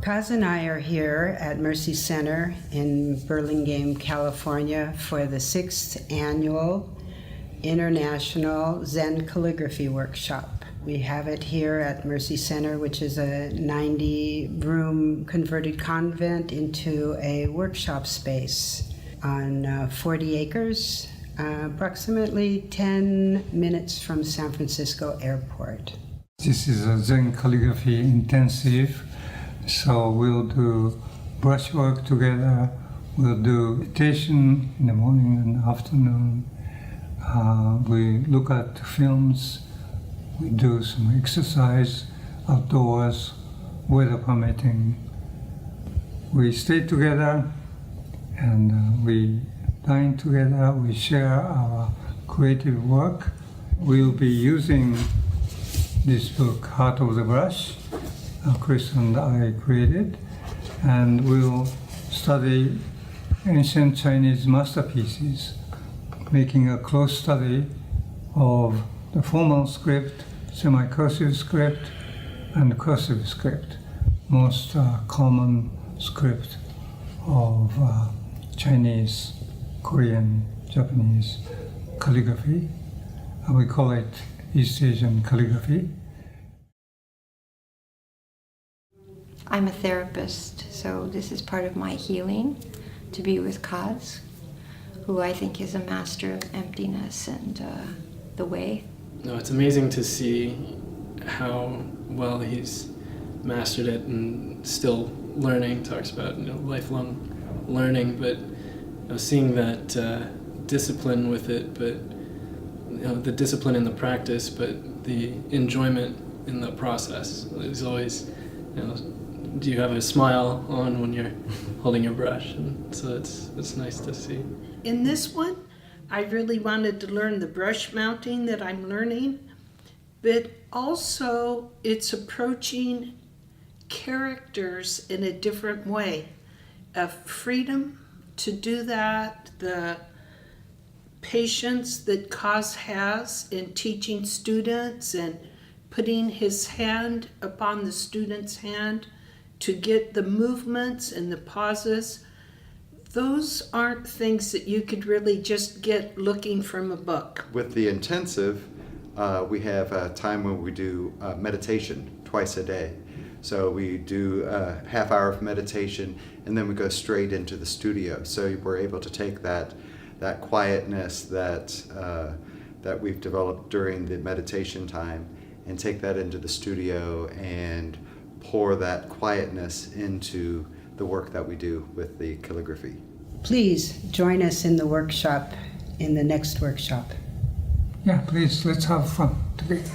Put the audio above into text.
Kaz and I are here at Mercy Center in Burlingame, California for the 6th Annual International Zen Calligraphy Workshop. We have it here at Mercy Center, which is a 90-room converted convent into a workshop space on 40 acres, approximately 10 minutes from San Francisco Airport. This is a Zen calligraphy intensive, so we'll do brushwork together, we'll do meditation in the morning and afternoon, we look at films, we do some exercise outdoors, weather permitting. We stay together and we dine together, we share our creative work. We'll be using this book, Heart of the Brush, Chris and I created, and we'll study ancient Chinese masterpieces, making a close study of the formal script, semi-cursive script, and cursive script, most common script of Chinese, Korean, Japanese calligraphy. We call it East Asian calligraphy. I'm a therapist, so this is part of my healing, to be with Kaz, who I think is a master of emptiness and the way. No, it's amazing to see how well he's mastered it and still learning. Talks about lifelong learning, but seeing that discipline with it, but the discipline in the practice, but the enjoyment in the process. There's always, do you have a smile on when you're holding your brush? And so it's nice to see. In this one, I really wanted to learn the brush mounting that I'm learning, but also it's approaching characters in a different way, of freedom to do that, the patience that Kaz has in teaching students and putting his hand upon the student's hand to get the movements and the pauses. Those aren't things that you could really just get looking from a book. With the intensive, we have a time when we do meditation twice a day. So we do a half hour of meditation and then we go straight into the studio. So we're able to take that quietness that we've developed during the meditation time and take that into the studio and pour that quietness into the work that we do with the calligraphy. Please join us in the workshop, in the next workshop. Yeah, please, let's have fun together.